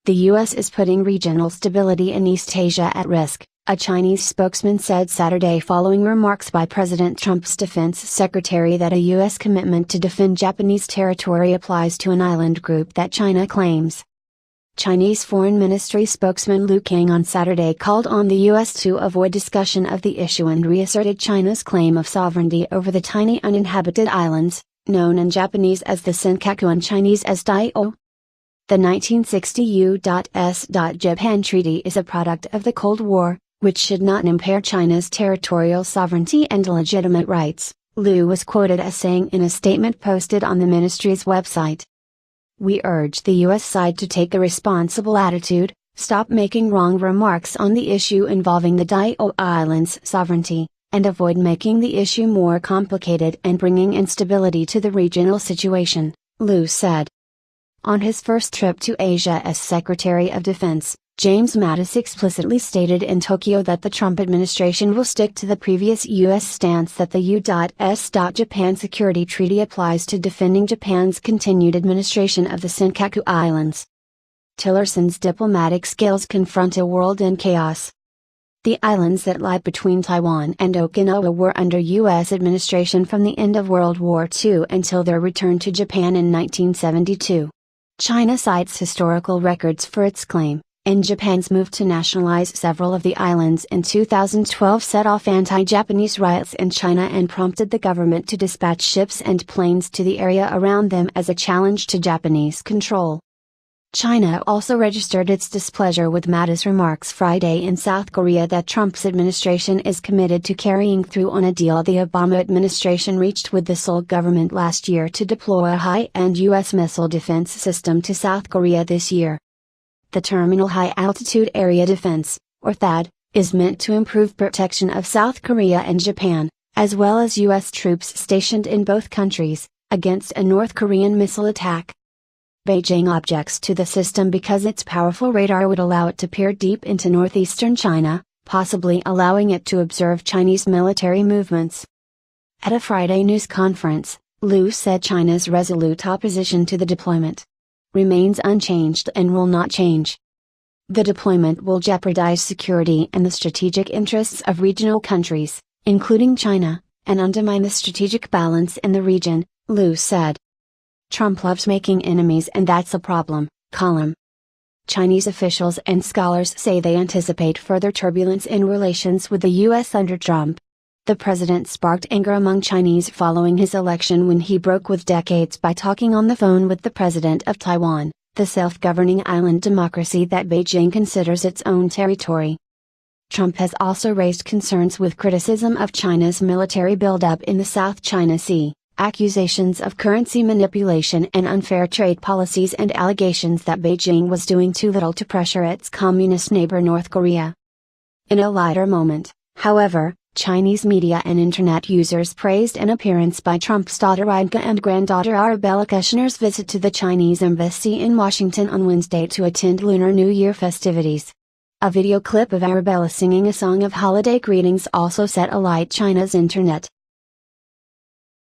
The U.S. is putting regional stability in East Asia at risk, a Chinese spokesman said Saturday following remarks by President Trump's defense secretary that a U.S. commitment to defend Japanese territory applies to an island group that China claims. Chinese Foreign Ministry spokesman Lu Kang on Saturday called on the U.S. to avoid discussion of the issue and reasserted China's claim of sovereignty over the tiny uninhabited islands, known in Japanese as the Senkaku and Chinese as Diaoyu. The 1960 U.S. Japan Treaty is a product of the Cold War, which should not impair China's territorial sovereignty and legitimate rights, Lu was quoted as saying in a statement posted on the ministry's website. We urge the U.S. side to take a responsible attitude, stop making wrong remarks on the issue involving the Diaoyu Islands' sovereignty, and avoid making the issue more complicated and bringing instability to the regional situation, Lu said. On his first trip to Asia as Secretary of Defense, James Mattis explicitly stated in Tokyo that the Trump administration will stick to the previous U.S. stance that the U.S. Japan Security Treaty applies to defending Japan's continued administration of the Senkaku Islands. Tillerson's diplomatic skills confront a world in chaos. The islands that lie between Taiwan and Okinawa were under U.S. administration from the end of World War II until their return to Japan in 1972. China cites historical records for its claim, and Japan's move to nationalize several of the islands in 2012 set off anti-Japanese riots in China and prompted the government to dispatch ships and planes to the area around them as a challenge to Japanese control. China also registered its displeasure with Mattis' remarks Friday in South Korea that Trump's administration is committed to carrying through on a deal the Obama administration reached with the Seoul government last year to deploy a high-end U.S. missile defense system to South Korea this year. The Terminal High Altitude Area Defense, or THAAD, is meant to improve protection of South Korea and Japan, as well as U.S. troops stationed in both countries, against a North Korean missile attack. Beijing objects to the system because its powerful radar would allow it to peer deep into northeastern China, possibly allowing it to observe Chinese military movements. At a Friday news conference, Lu said China's resolute opposition to the deployment remains unchanged and will not change. The deployment will jeopardize security and the strategic interests of regional countries, including China, and undermine the strategic balance in the region, Lu said. Trump loves making enemies and that's a problem, column. Chinese officials and scholars say they anticipate further turbulence in relations with the U.S. under Trump. The president sparked anger among Chinese following his election when he broke with decades by talking on the phone with the president of Taiwan, the self-governing island democracy that Beijing considers its own territory. Trump has also raised concerns with criticism of China's military buildup in the South China Sea, accusations of currency manipulation and unfair trade policies and allegations that Beijing was doing too little to pressure its communist neighbor North Korea. In a lighter moment, however, Chinese media and internet users praised an appearance by Trump's daughter Ivanka and granddaughter Arabella Kushner's visit to the Chinese embassy in Washington on Wednesday to attend Lunar New Year festivities. A video clip of Arabella singing a song of holiday greetings also set alight China's internet.